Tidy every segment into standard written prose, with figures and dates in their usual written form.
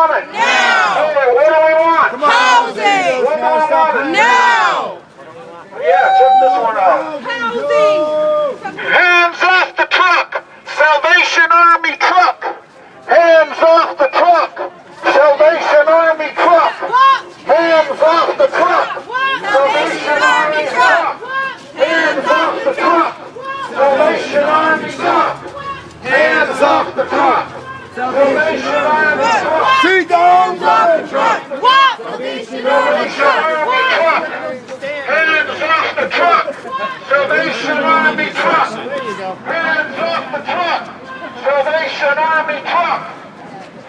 want it? Now! Hey, what do we want? Housing! What do we want? Now! Yeah, check this one out. Housing! Hands off the truck! Salvation Army truck! Hands off the truck! Salvation Army truck! Hands off the truck! Salvation Army truck! Hands off the truck! Salvation Army truck! Hands off the truck! Salvation Army truck! Feet down off the truck! What? Salvation Army truck! Hands off the truck! Salvation Army truck! Hands off the truck! Salvation Army truck!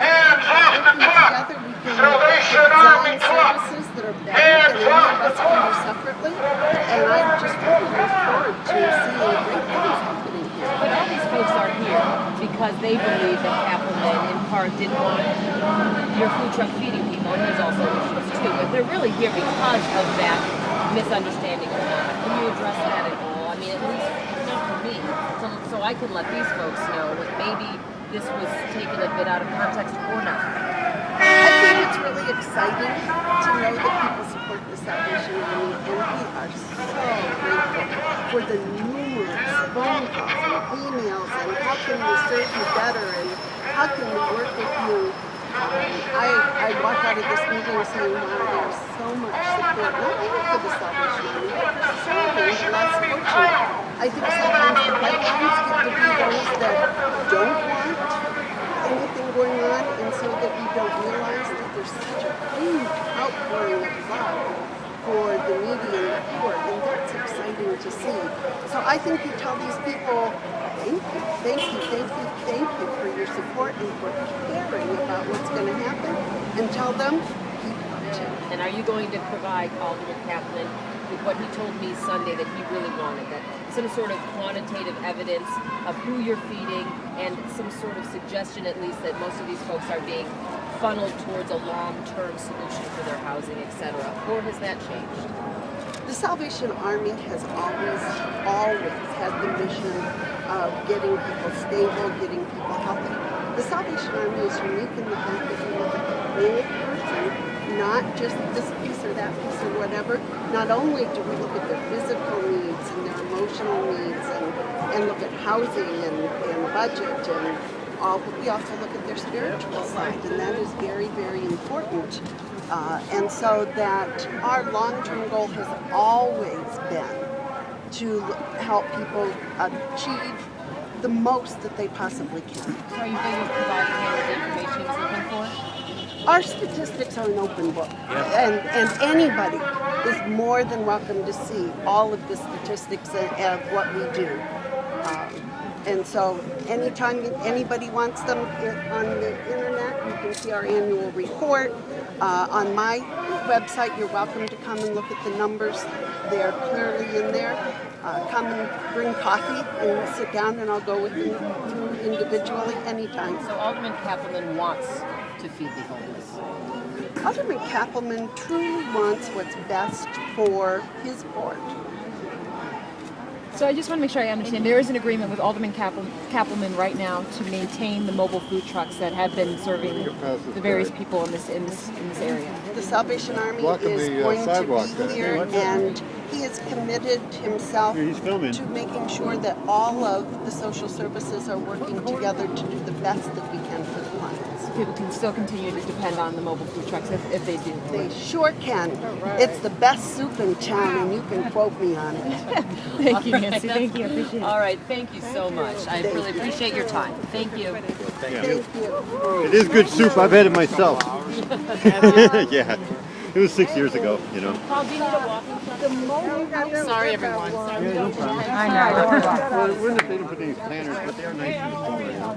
Hands off the truck! Salvation Army truck! Hands off the truck! Separately, and I just really look forward to seeing great things happening here. But all these folks are here because they believe that Cappleman in part didn't want your food truck feeding people, and there's also issues too. But they're really here because of that misunderstanding of that. Can you address that at all? I mean, at least not for me, so I can let these folks know that maybe this was taken a bit out of context or not. I think it's really exciting to know that people support the Salvation Army, and we are so grateful for the numerous phone calls and emails and how can we serve you better and how can we work with you. I walk out of this meeting saying, wow, there's so much support, not only for the Salvation Army, but for serving the less fortunate. I think sometimes the pipelines get to be those that don't want anything going on, and so that we don't realize that there's such a huge outpouring of love for the needy and the poor, and that's exciting to see. So I think you tell these people, thank you, thank you, thank you, thank you for your support and for caring about what's going to happen, and tell them, keep watching. And are you going to provide Alderman Cappleman with what he told me Sunday that he really wanted, that some sort of quantitative evidence of who you're feeding and some sort of suggestion at least that most of these folks are being funneled towards a long-term solution for their housing, etc., or has that changed? The Salvation Army has always had the mission of getting people stable, getting people healthy. The Salvation Army is unique in the fact that we look at the whole person, not just this piece or that piece or whatever. Not only do we look at their physical needs and their emotional needs and look at housing and budget and all, but we also look at their spiritual side, and that is very, very important. And so that our long-term goal has always been to help people achieve the most that they possibly can. So are you going to provide him with the information he's looking for? Our statistics are an open book, and anybody is more than welcome to see all of the statistics of what we do. And so anytime anybody wants them on the internet, you can see our annual report. On my website, you're welcome to come and look at the numbers. They're clearly in there. Come and bring coffee and we'll sit down and I'll go with you through individually anytime. So Alderman Cappleman wants to feed the homeless. Alderman Cappleman truly wants what's best for his board. So I just want to make sure I understand. There is an agreement with Alderman Cappleman right now to maintain the mobile food trucks that have been serving the various people in this area. The Salvation Army is going to be here, and he has committed himself to making sure that all of the social services are working together to do the best that we can for the clients. People can still continue to depend on the mobile food trucks if they do. They sure can. It's the best soup in town, and you can quote me on it. Thank you, Nancy. Thank you. I appreciate it. All right. Thank you so much. I really appreciate your time. Thank you. Thank you. It is good soup. I've had it myself. Yeah. It was 6 years ago, you know. Paul, do you need a walking truck? Sorry, everyone. Sorry. Yeah, no problem. I know. We're in the state of putting these planners, but they are nice in the summer, you know.